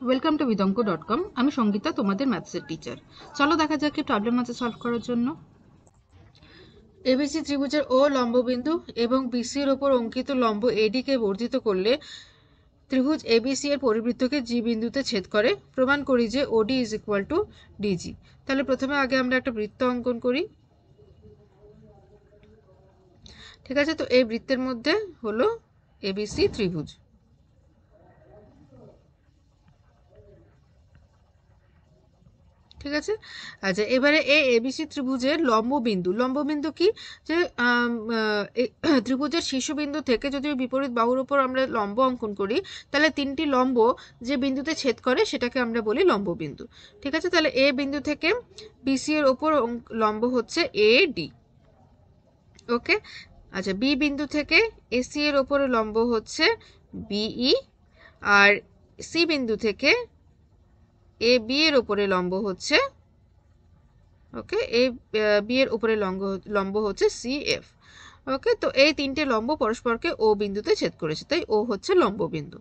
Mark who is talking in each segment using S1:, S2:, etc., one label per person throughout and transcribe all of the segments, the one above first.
S1: Welcome to vidonko.com। আমি সঙ্গীতা, তোমাদের ম্যাথসের teacher. চলো দেখা যাক কি প্রবলেম আছে সলভ করার জন্য। এবিসি ত্রিভুজের ও লম্ববিন্দু এবং বিসি এর উপর অঙ্কিত লম্ব এডি কে বর্ধিত করলে ত্রিভুজ এবিসি এর পরিবৃত্তকে জি বিন্দুতে ছেদ করে। প্রমাণ করি যে ওডি ইজ ইকুয়াল টু ডিজি। তাহলে প্রথমে আগে আমরা একটা বৃত্ত অঙ্কন করি। ঠিক আছে, তো এই বৃত্তের মধ্যে হলো এবিসি ত্রিভুজ। ঠিক আছে, আচ্ছা এবারে এই এবিসি ত্রিভুজের লম্ববিন্দু কি যে ত্রিভুজের শীর্ষবিন্দু থেকে যদি বিপরীত বাহুর উপর আমরা লম্ব অঙ্কন করি, তাহলে তিনটি লম্ব যে বিন্দুতে ছেদ করে সেটাকে আমরা বলি লম্ববিন্দু। ঠিক আছে, তাহলে এ বিন্দু থেকে বিসি এর ওপর লম্ব হচ্ছে এ ডি। ওকে, আচ্ছা বি বিন্দু থেকে এসি এর ওপর লম্ব হচ্ছে বিই, আর সি বিন্দু থেকে এ বি এর উপরে লম্ব হচ্ছে, ওকে, এই বি এর উপরে লম্ব হচ্ছে সি এফ। ওকে, তো এই তিনটে লম্ব পরস্পরকে ও বিন্দুতে ছেদ করেছে, তাই ও হচ্ছে লম্ব বিন্দু।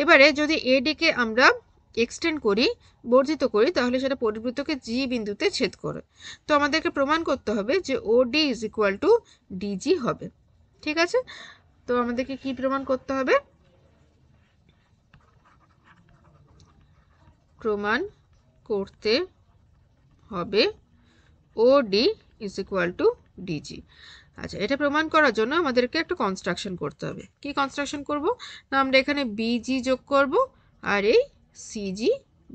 S1: এবারে যদি এডি কে আমরা এক্সটেন্ড করি, বর্ধিত করি, তাহলে সেটা পরিবৃত্তকে জি বিন্দুতে ছেদ করে। তো আমাদেরকে প্রমাণ করতে হবে যে O D is equal to DG হবে। ঠিক আছে, তো আমাদেরকে কি প্রমাণ করতে হবে? প্রমাণ করতে হবে OD is equal to DG. আচ্ছা, এটা প্রমাণ করার জন্য আমাদেরকে একটা কনস্ট্রাকশন করতে হবে। কি কনস্ট্রাকশন করব না, আমরা এখানে বিজি যোগ করব আর এই সিজি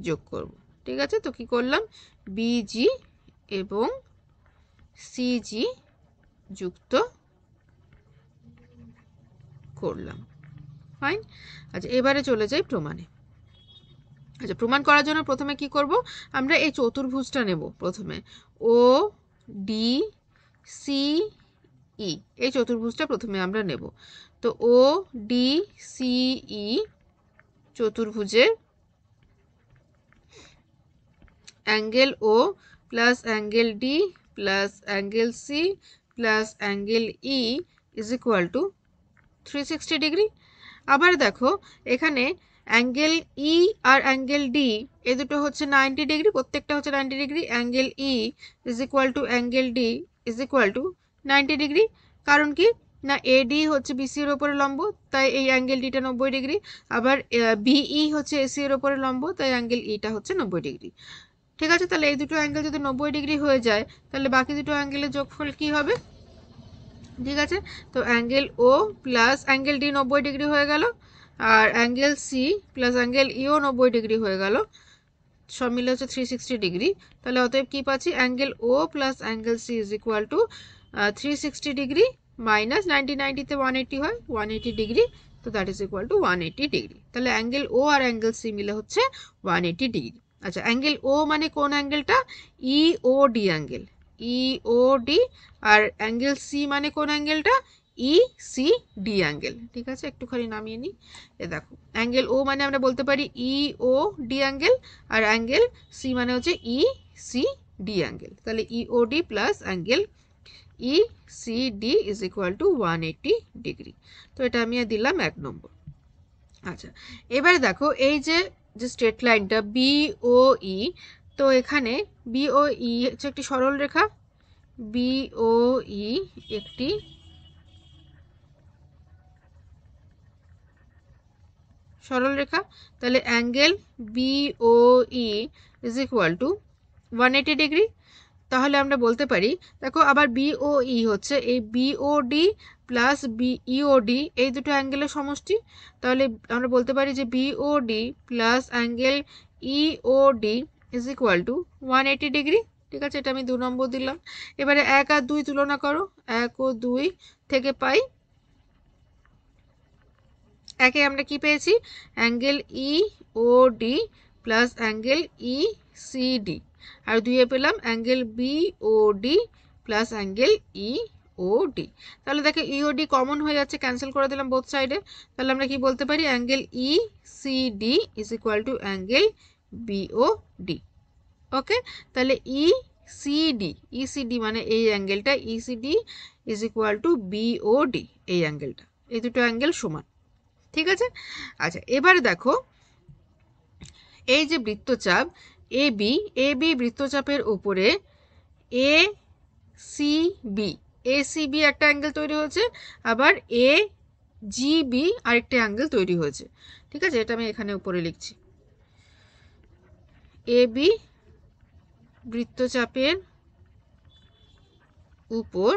S1: যোগ করব। ঠিক আছে, তো কি করলাম, বিজি এবং সিজি যুক্ত করলাম। ফাইন। আচ্ছা এবারে চলে যাই প্রমাণে। আচ্ছা, প্রমাণ করার জন্য প্রথমে কি করব, আমরা এই চতুর্ভুজটা নেব প্রথমে, ও ডি সি ই, এই চতুর্ভুজটা প্রথমে আমরা নেব। তো ও ডি সি ই চতুর্ভুজের angle O plus angle D plus angle C plus angle E is equal to 360 degree. আবার দেখো এখানে অ্যাঙ্গেল ই আর অ্যাঙ্গেল ডি এ দুটো হচ্ছে 90 ডিগ্রি, প্রত্যেকটা হচ্ছে 90 degree. Angle E is equal to angle D is equal to 90 degree. কারণ কি না, এডি হচ্ছে বিসি এর উপরে লম্ব, তাই এই অ্যাঙ্গেল ডিটা 90 ডিগ্রি। আবার বিই হচ্ছে এসি এর উপরে লম্ব, তাই অ্যাঙ্গেল ইটা হচ্ছে 90 ডিগ্রি। ঠিক আছে, তাহলে এই দুটো অ্যাঙ্গেল যদি 90 ডিগ্রি হয়ে যায়, তাহলে বাকি দুটো অ্যাঙ্গেলের যোগফল কি হবে? ঠিক আছে, তো angle O plus angle D 90 degree হয়ে গেল, আর অ্যাঙ্গেল সি প্লাস অ্যাঙ্গেল ইও 90 ডিগ্রি হয়ে গেল, সব মিলে হচ্ছে 360 ডিগ্রি। তাহলে অতএব কি পাচ্ছি, angle O plus angle C is equal to 360 degree minus 90তে 180 হয়, 180 ডিগ্রি। তো that is equal to 180 degree. তাহলে অ্যাঙ্গেল ও আর অ্যাঙ্গেল সি মিলে হচ্ছে 180 ডিগ্রি। আচ্ছা, অ্যাঙ্গেল ও মানে কোন অ্যাঙ্গেলটা? EOD angle, EOD. আর অ্যাঙ্গেল সি মানে কোন অ্যাঙ্গেলটা? ECD angle. ঠিক আছে, একটুখানি নামিয়ে নিই। এ দেখো, অ্যাঙ্গেল ও মানে আমরা বলতে পারি ইওডি অ্যাঙ্গেল, আর অ্যাঙ্গেল সি মানে হচ্ছে ইসিডি অ্যাঙ্গেল। তাহলে EOD plus angle ECD is equal to 180 degree. তো এটা আমি দিলাম 1 নম্বর। আচ্ছা এবারে দেখো এই যে স্ট্রেট লাইনটা বিওই, তো এখানে বিওই হচ্ছে একটি সরল রেখা, বিওই একটি সরল রেখা। তাহলে angle বিওই is equal to 180 degree. তাহলে আমরা বলতে পারি, দেখো আবার বিওই হচ্ছে এই বিওডি প্লাস বিইওডি এই দুটো অ্যাঙ্গেলের সমষ্টি। তাহলে আমরা বলতে পারি যে BOD plus angle EOD is equal to 180 degree. ঠিক আছে, এটা আমি 2 নম্বর দিলাম। এবারে 1 আর 2 তুলনা করো, 1 ও 2 থেকে পাই, একে আমরা কি পেয়েছি, angle EOD plus angle ECD, আর 2 পেলাম angle BOD plus angle EOD. তাহলে দেখো ইওডি কমন হয়ে যাচ্ছে, ক্যান্সেল করে দিলাম বোথ সাইডে। তাহলে আমরা কি বলতে পারি, angle ECD is equal to angle BOD. Okay, তাহলে ইসিডি মানে এই অ্যাঙ্গেলটা, ECD is equal to BOD, এই অ্যাঙ্গেলটা, এই দুটো অ্যাঙ্গেল সমান। ঠিক আছে, আচ্ছা এবারে দেখো এই যে বৃত্তচাপ এ বি বৃত্তচাপের উপরে এ সি বি একটা অ্যাঙ্গেল তৈরি হয়েছে, আবার এ জি বি আরেকটা অ্যাঙ্গেল তৈরি হয়েছে। ঠিক আছে, এটা আমি এখানে উপরে লিখছি। এ বি বৃত্তচাপের উপর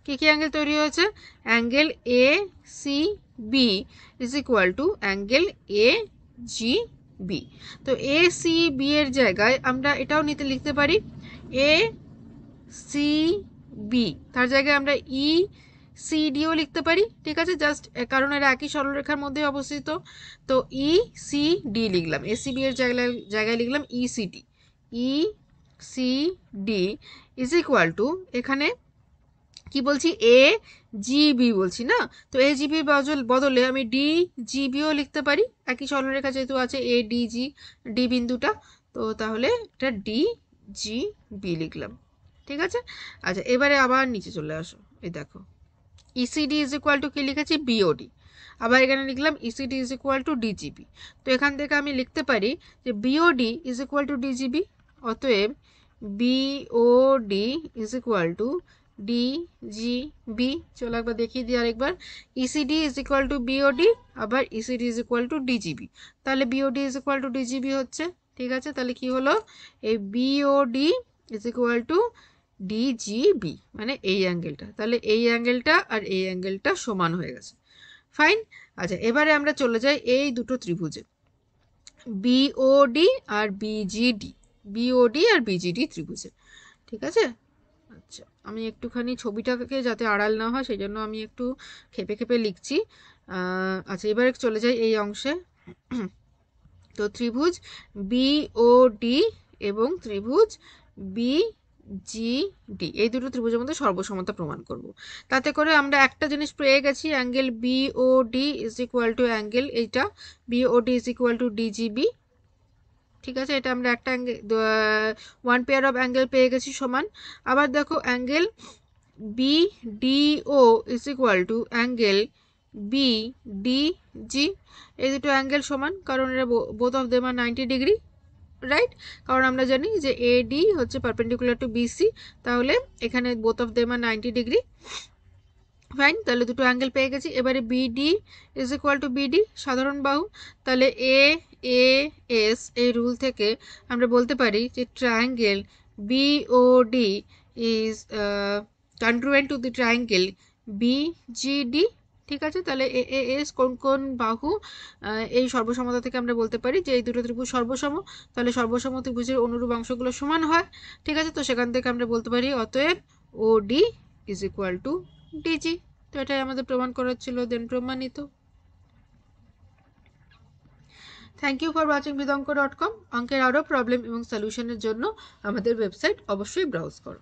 S1: কি কি অ্যাঙ্গেল তৈরি হয়েছে? Angle A C B is equal to angle A G B. তো এ সি বি এর জায়গায় আমরা এটাও লিখতে পারি এ সি বি, তার জায়গায় আমরা ই সি ডিও লিখতে পারি। ঠিক আছে, জাস্ট কারণ এরা একই সরলরেখার মধ্যে অবস্থিত। তো ই সি ডি লিখলাম, এ সি বি এর জায়গায় লিখলাম E C D. E C D is equal to, এখানে কি বলছি, এ জিবি বলছি না, তো এ জিবি বদলে আমি ডি জিবিও লিখতে পারি, একই সরলরেখা যেহেতু আছে এ ডি জি ডি বিন্দুটা, তো তাহলে এটা ডি জি বি লিখলাম। ঠিক আছে, আচ্ছা এবারে আবার নিচে চলে আসো। এই দেখো ইসিডি ইজ ইকুয়াল টু কি লিখেছি, বিওডি। আবার এখানে লিখলাম ECD is equal two DGB. তো এখান থেকে আমি লিখতে পারি যে BOD is equal two DGB. অতএব BOD is equal two DGB. চলো একবার দেখিয়ে দিই আরেকবার। ECD is equal to BOD, আবার ECD is equal two DGB. তাহলে BOD is equal two DGB হচ্ছে। ঠিক আছে, তাহলে কি হলো, এই BOD is equal two DGB, মানে এই অ্যাঙ্গেলটা। তাহলে এই অ্যাঙ্গেলটা আর এই অ্যাঙ্গেলটা সমান হয়ে গেছে। ফাইন। আচ্ছা এবারে আমরা চলে যাই এই দুটো ত্রিভুজে, বিওডি আর বিজিডি, বিওডি আর বিজিডি ত্রিভুজে। ঠিক আছে, আচ্ছা আমি একটুখানি ছবিটাকে যাতে আড়াল না হয় সেই জন্য আমি একটু খেপে খেপে লিখছি। আচ্ছা এবারে চলে যাই এই অংশে। তো ত্রিভুজ বিওডি এবং ত্রিভুজ বিজিডি, এই দুটো ত্রিভুজের মধ্যে সর্বসমতা প্রমাণ করব। তাতে করে আমরা একটা জিনিস পেয়ে গেছি, angle BOD is equal to angle এইটা BOD is equal two DGB. ঠিক আছে, এটা আমরা একটা ওয়ান পেয়ার অফ অ্যাঙ্গেল পেয়ে গেছি সমান। আবার দেখো angle BDO is equal to angle BDG, এই দুটো অ্যাঙ্গেল সমান, কারণ এরা both of them are 90 degree, right? কারণ আমরা জানি যে এডি হচ্ছে পারপেন্ডিকুলার টু বিসি, তাহলে এখানে both of them are 90 degree. Fine, তাহলে দুটো অ্যাঙ্গেল পেয়ে গেছি। এবারে BD is equal to BD, সাধারণ বাহু। তাহলে এ এস এই রুল থেকে আমরা বলতে পারি যে triangle BOD is congruent to the triangle BGD. ঠিক আছে, তাহলে এ এস কোন কোন বাহু, এই সর্বসমতা থেকে আমরা বলতে পারি যে এই দুটো ত্রিভুজ সর্বসম, তাহলে সর্বসম ত্রিভুজের অনুরূপ অংশগুলো সমান হয়। ঠিক আছে, তো সেখান থেকে আমরা বলতে পারি অতএব ওডি ইজ ইকুয়াল টু ডিজি। তো এটাই আমাদের প্রমাণ করার ছিল, দেন প্রমাণিত। থ্যাংক ইউ ফর ওয়াচিং বিদঙ্ক.com। অঙ্কের আরও প্রবলেম এবং সলিউশনের জন্য আমাদের ওয়েবসাইট অবশ্যই ব্রাউজ করো।